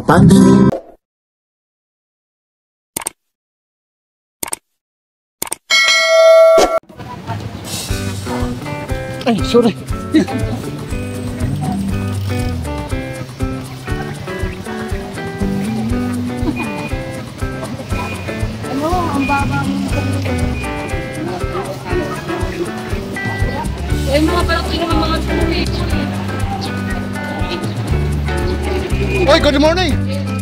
Papansin. Ay, sorry. Ano, ang baba mo. Eh, mga palaki ng mga tubig. Oy, good morning.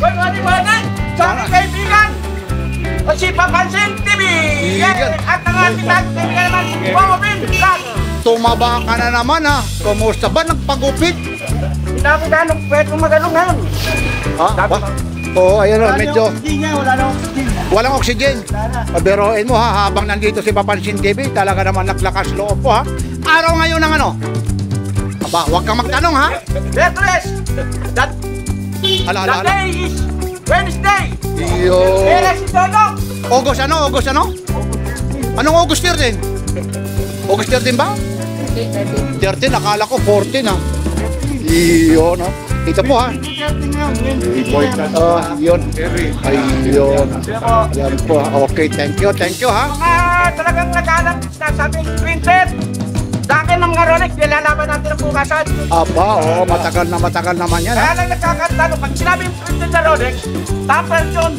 Good morning, morning! Sa aming kaibigan! O si Papansin TV! Yan. At ang ating kaibigan naman, Bobin Vlog! Tumaba ka na naman ha. Kumusta ba? Nagpagupit? Sinabi na nung pwede kong magalong ngayon. Ha? Ba? Oo, ayun o, medyo Wala na oxygen. walang oxygen. Pabiroin mo ha, habang nandito si Papansin TV, talaga naman naglakas loob po ha. Araw ngayon ng ano? Aba, huwag kang magtanong ha. Betres! That Ala. day is Wednesday! Iyo. Kaya si Dodong! August ano? August ano? Anong August 13? August 13 ba? 13, akala ko 14 ha. Iyo, no? Ito po ha. Yun. Ayun. Yan po. Okay, thank you ha. Mga talagang nag-alam na sabi, Printed! Sa akin ng mga Rolex, nilalaban natin ang bukasan. Aba, oo, matagal naman yan ha. Kaya lang nagkakantano, pag sinabing printed na Rolex, tapos yun.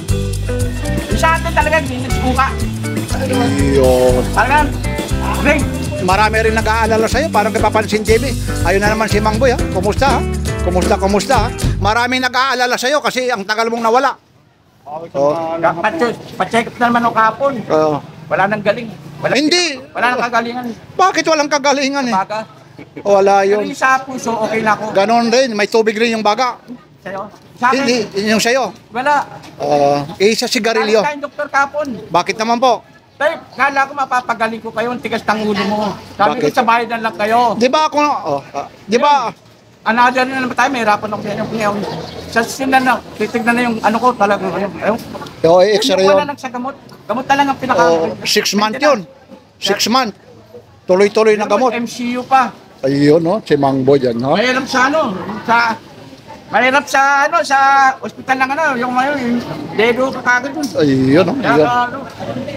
Sa atin talagang diniskuka. Ayun. Talagang, ring. Marami rin nag-aalala sa'yo, parang kay Papansin TV. Ayun na naman si Mang Boy ha. Kumusta ha? Kumusta ha? Maraming nag-aalala sa'yo kasi ang tagal mong nawala. Pa-check up na naman ako kahapon. Oo. Wala nang galing. Hindi. Wala nang kagalingan. Bakit walang kagalingan eh? Baga. Wala Pero yun. yung sa puso, okay na ako. Ganon rin, may tubig rin yung baga. Sa'yo? Sa akin, Hindi, yun yung sa'yo. wala. Isa sigarilyo. Kaya tayong doktor kahapon. Bakit naman po? Tayo, kala ko mapapagaling ko kayo, ang tigas ng ulo mo. Sabi ko Bakit? sa bahay na lang kayo. Di ba ako, di ba, Another na naman tayo, may hirapan ako ngayon. Sa sinan na, titignan na yung ano ko talagang ayun. x-ray Wala yun. lang sa gamot. Gamot na lang ang pinaka. 6 month yun. 6 month. Tuloy-tuloy na gamot. MCU pa. Ayun, no? Si Mang Boy yan, ha? Mahirap sa ano, mahirap sa ano, sa ospital ng ano, yung dedo kagad dun. Ayun, no? Kaya Yan. ano,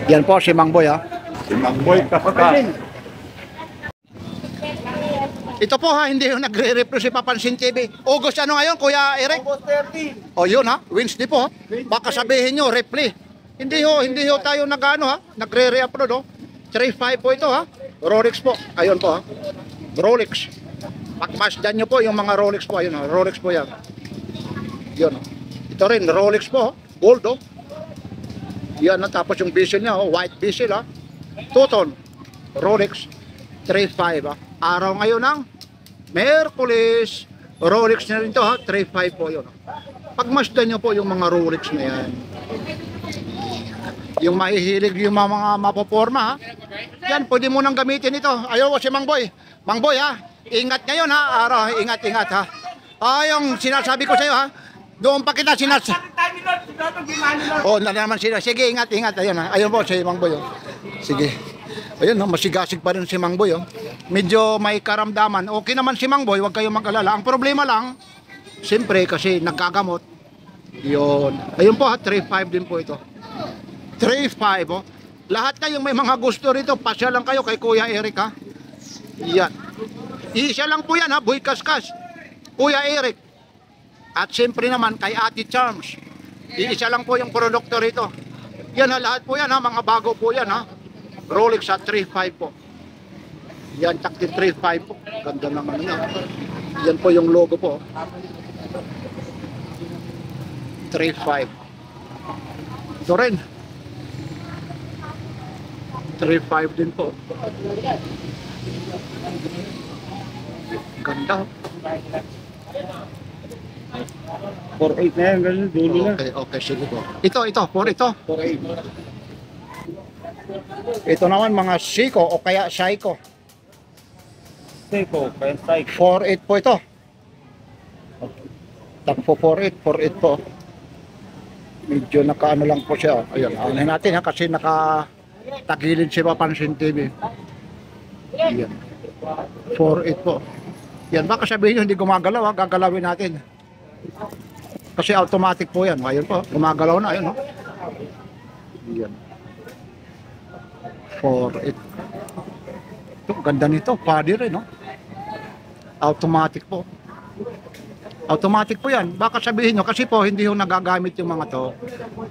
Yan po si Mang Boy, ha? Papansin. Ito po ha, hindi yung nagre-repro si Papansin TV. August ano ngayon, Kuya Eric? August 13. O yun ha, Wednesday po ha. Baka sabihin nyo, repli. Hindi ho tayo nag-ano ha, nagre-re-upload ho. 3.5 po ito ha. Rolex po, ayun po ha. Rolex. Pakmasdan nyo po yung mga Rolex po, ayun ha. Rolex po yan. Yun. Ito rin, Rolex po, gold oh. Yan ha, tapos yung bezel niya, oh, white bezel ha. Tuton, Rolex 3.5 ha. Araw ngayon ng Merkulis. Rolex na rin to ha, 3.5 po yun. Pagmasdan nyo po yung mga Rolex na yan. Yung mahihilig yung mga mapoporma ha. Yan, pwede mo nang gamitin ito. Ayaw ko si Mang Boy. Mang Boy ha, ingat ngayon ha. Araw, ingat ha. Yung sinasabi ko sa iyo ha. Doon pa kita Oh, na naman sila. Sige, ingat. Ayun ha. Ayun po si Mang Boy. Oh. Sige. Ayun, no, masigasig pa rin si Mang Boy. Oh. Medyo may karamdaman. Okay naman si Mang Boy, huwag kayong mag-alala. Ang problema lang, siyempre kasi nagkagamot. Yun. Ayun po ha, 3.5 din po ito. 3.5 oh. Lahat kayong may mga gusto rito, pasya lang kayo kay Kuya Eric ha. Yan. Isa lang po yan ha, Boy Kaskas. Kuya Eric. At siyempre naman kay Ate Charms. Isa lang po yung produkto rito. Yan ha, lahat po yan ha, mga bago po yan ha. Rolex at 3.5 po. Yan, takti 3.5 po. Ganda naman yan. Yan po yung logo po. 3.5. Ito rin. 3.5 din po. Ganda. 4.8 na yan, ganun, dulo na. Okay, sige po. Ito, for ito. 4.8. Ito naman mga Seiko o kaya Seiko. Seiko, kaya strike. 4.8 po ito. Takpo 4.8 po. Medyo nakaano lang po siya. Ayun, anuhin natin ha kasi nakatagilid si Papansin TV. Ayan. 4.8 po. Yan, baka sabihin nyo hindi gumagalaw ha, gagalawin natin. Kasi automatic po yan. Ayun po, gumagalaw na. Ayun, no? Yan. 4, 8. Ito, ganda nito. Pwede rin, no? Automatic po. Automatic po yan. Baka sabihin nyo, kasi po hindi yung nagagamit yung mga to.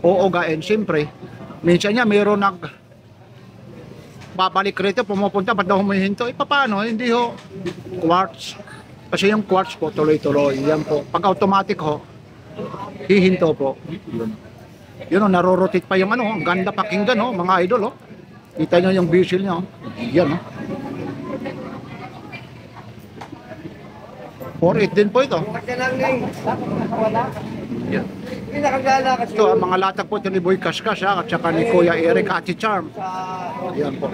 Oo, gain. Siyempre, minsan niya mayroon babalik rito, pumupunta, ba't daw humihinto? Paano? Hindi ho. Quartz. Kasi yung quartz po, tuloy-tuloy. Yan po. Pag automatic ho, hihinto po. Yun o, narorotate pa yung ang ganda pakinggan ho, mga idol ho. Kita nyo yung visual nyo. Yan ho. 4.8 din po ito. Yan. Ito, ang mga latag po ito ni Boy Kaskas at saka ni Kuya Eric Ati Charm. Yan po.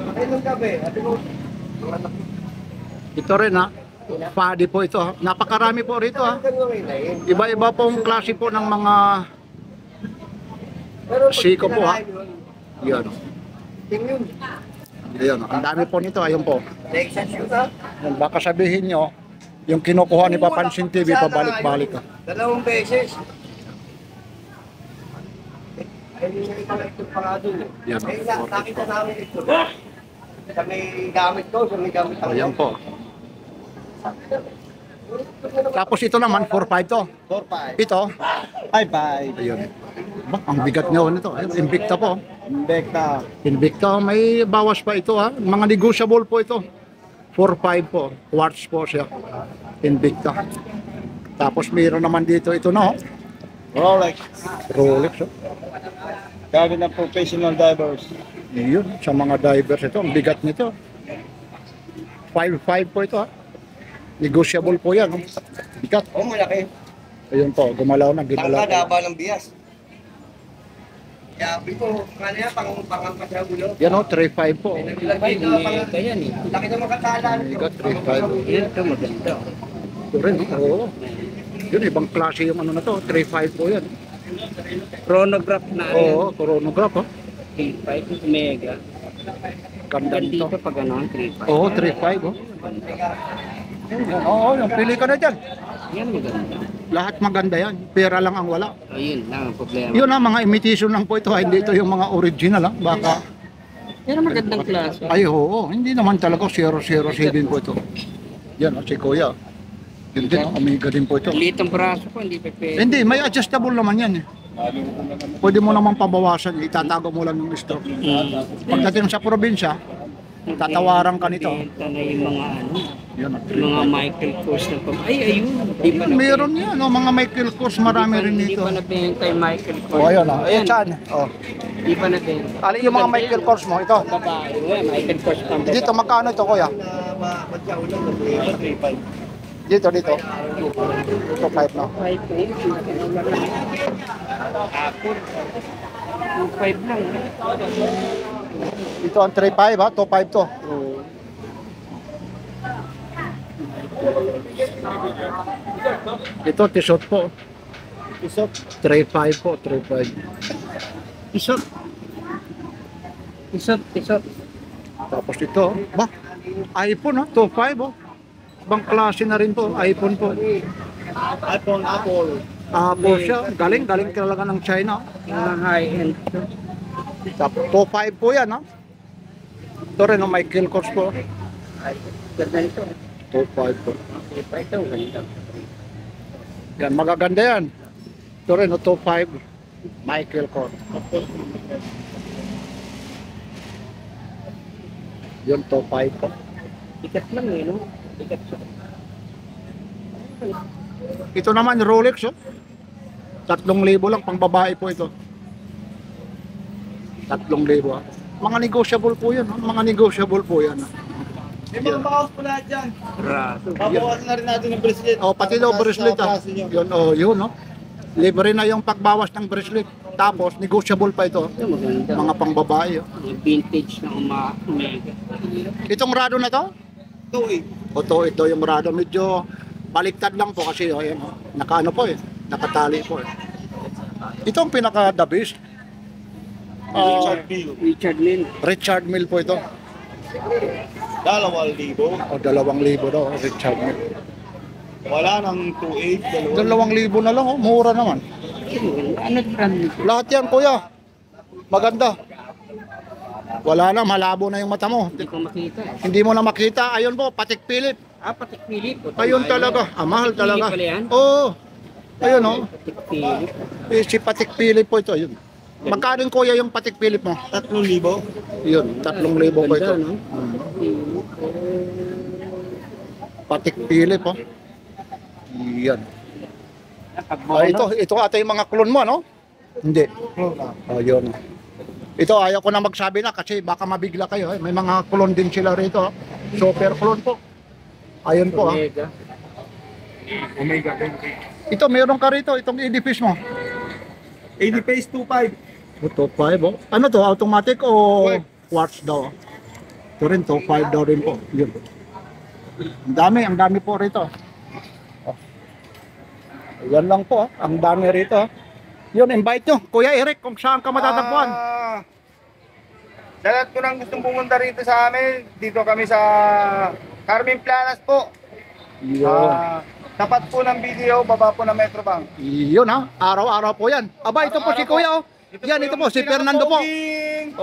Ito rin ha. Padi po ito ha. Napakarami po rito ha. Iba-iba pong klase po ng mga siko po ha. Yan o. Yan o. Ang dami po nito. Ayun po. Yan, baka sabihin nyo, yung kinukuha ni Papansin TV pabalik-balik ha. 2 beses. Yan o. Nakita namin ito. Sa may gamit ko, sa may gamit ako. Ayan po. Tapos ito naman, 4.5 to. 4-5. Ito, 5-5. ayun. Ba, ang bigat nga nito. Ayun, Invicta po. Invicta. Invicta, may bawas pa ito ha. Mga negotiable po ito. 4.5 po. Quartz po siya. Invicta. Tapos mayroon naman dito ito na. Rolex. Rolex. Oh. Gamit ng professional divers. Yun, sa mga divers ito. Ang bigat nito. 5.5 po ito ha. Negotiable po yan. Oh. Bigat. Oh, malaki. Ayun po, gumalaw na. Ginalaw. Tangka, daba ng bias. Sabi ko, ano yan, pangampas sa gulo. Yan o, 3.5 po. Lagi na laki na makatalan. Bigat, 3.5. Yan, ito maganda. Ito rin, oo. Yun, ibang klase yung ano na to. 3.5 po yan. Chronograph na. Oo, chronograph oh. 3.5 mega. Ganda nito. Dito pag ano, 3.5. Oo, 3.5 oh. Yan, oo, yung pili ka na dyan. Yan maganda. Lahat maganda yan. Pera lang ang wala. Ayun lang ang problema. Yun ang mga imitation lang po ito. Hindi ito yung mga original ha. Baka, Pero magandang klase. ay oo, hindi naman talaga 007 po ito. Yan, si Kuya. Yun din, Amiga din po ito. Liit ang braso ko, hindi pa pwede. Hindi, may adjustable naman yan eh. Pwede mo naman pabawasan, itatago mo lang yung stroke. Pagdating sa probinsya, tatawaran ka nito. Benta na yung mga ano, Yan, yung mga Michael Kors na pag... Ay, ayun. Di pa na meron yan, no? Mga Michael Kors, marami rin Hindi dito. pa nabenta yung Michael Kors. Oh, ayun, oh. Ayan, saan? Oh. Di pa nabenta. Alin yung mga Michael Kors mo? Ito. Babae, Michael Kors pang babae. Dito, magkano ito, Kuya? Dito, dito. Ito, 5 no? 2.5 lang. Ito ang 3.5 ha, 2.5 to. Ito, tisot po. Isot. 3.5 po, 3.5. Isot. Isot. Tapos ito, ba? iPhone ha, 2.5 oh. Ibang klase na rin po, iPhone po. iPhone, Apple. Apple siya, galing talaga ng China. Mga high-end. Tapos 2.5 po yan ha. Ito rin ang Michael Kors po. Ganda nito. 2.5 po. Ito, ganda. Yan, magaganda yan. Ito rin, 2.5. Michael Kors. Yun, 2.5 po. Ikat lang eh, no? Ikat siya. Ito naman, Rolex oh. 3,000 lang, pang babae po ito. 3,000 ha. Mga negotiable po yan, mga negotiable po yan. May mga bawas po lahat dyan. Raso. Babawasan na rin natin yung bracelet. Oh, pati daw bracelet ha. Yun, oh, yun oh. Libre na yung pagbawas ng bracelet. Tapos, negotiable pa ito. Ito maganda. Mga pang babae oh. Mga vintage na Omega. Itong rado na to? Ito eh. O ito yung rado. Medyo baliktad lang po kasi oh, ayan, oh. Nakaano po eh. Nakatali po eh. Ito ang pinaka-the best. Richard Mille. Richard Mille po ito. 2,000. O 2,000 daw, Richard Mille. Wala nang 2.8, 2,000 na lang, oh. Mura naman. Ano brand nito? Lahat yan, kuya. Maganda. Wala na, malabo na yung mata mo. Hindi ko makita. Hindi mo na makita. Ayun po, Patek Philip. Patek Philip. Ayun talaga. Mahal Patek talaga. Philip pala yan? Oo. Ayun, oh. Patek Philip. Si Patek Philip po ito. Ayun. Magkano kuya yung Patek Philip mo? 3,000. Yun, 3,000 po ito. Ganda, no? Patek Philip, oh. Yan. Ito ata yung mga clone mo, no? Hindi. Ayun. Ito, ayaw ko na magsabi na kasi baka mabigla kayo. May mga clone din sila rito. Super clone po. Ayun po. Omega. Omega. Ito, meron ka rito. Itong edifice mo. 80 pace 2.5. Ito, 5. Oh. Ano to? Automatic o quartz daw? Ito rin, 2.5 daw rin po. Yun. Ang dami po rito. Oh. Yan lang po. Ang dami rito. Yun, invite nyo. Kuya Eric, kung saan ka matatagpuan. Sa lahat ko nang gustong pumunta rito sa amin, dito kami sa Carmen Planas po. Yun. Tapat po ng video, baba po ng Metro Bank. Yun ha, araw-araw po yan. Aba, ito po si Kuya oh. Yan, ito po, si Fernando po. Yan.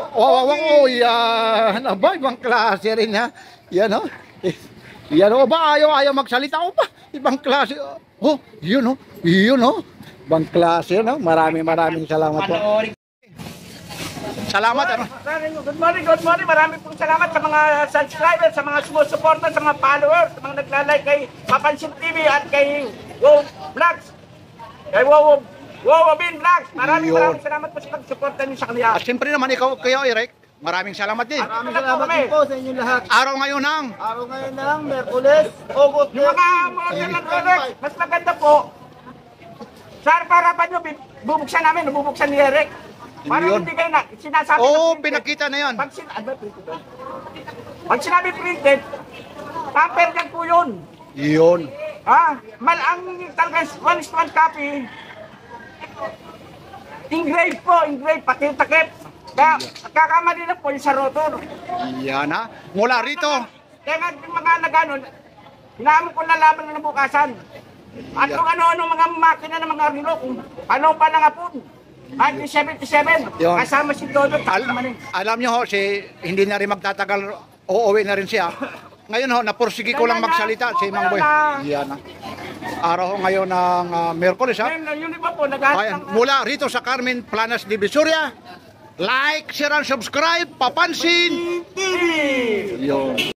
Aba, ibang klase rin ha. Yan oh. Yan oh, ba, ayaw magsalita ko pa. Ibang klase. Oh, yun oh. Yun oh. Ibang klase no. Maraming salamat po. Salamat ano. Good morning. Marami pong salamat sa mga subscribers, sa mga sumusuporta, sa mga followers, sa mga nagla-like kay Papansin TV at kay Wow Vlogs. Kay Wow Bin Vlogs. Maraming salamat po sa pagsuporta niyo sa kanila. At siyempre naman ikaw, Kuya Eric, maraming salamat din. Maraming salamat din po sa inyong lahat. Araw ngayon ng Merkules, August. Yung mga order ng product, mas maganda po. Sa harapan nyo, bubuksan ni Eric. Parang hindi kayo na, sinasabi Oo, na pinakita na yan. Pag sinabi printed, tamper yan po yun. Yun. Ang talaga 1:1 copy, engrave, pati yung takip. Kaya, kakamali na po yung sa rotor. Yan ha. Mula rito. Kaya nga yung mga nagano, hinahamon ko na laban na bukasan. At kung ano-ano mga makina ng mga rilo, kung ano pa na nga po. 1977, Yun. kasama si Dodo. Alam nyo ho, hindi na rin magtatagal, uuwi na rin siya. Ngayon ho, napursigi ko lang magsalita si Mang Boy. Yan ha. Araw ho ngayon ng Merkules ha. Yun iba po, naghahanap Ayan, ng... mula rito sa Carmen Planas Divisoria, like, share, and subscribe, Papansin! TV! Yun.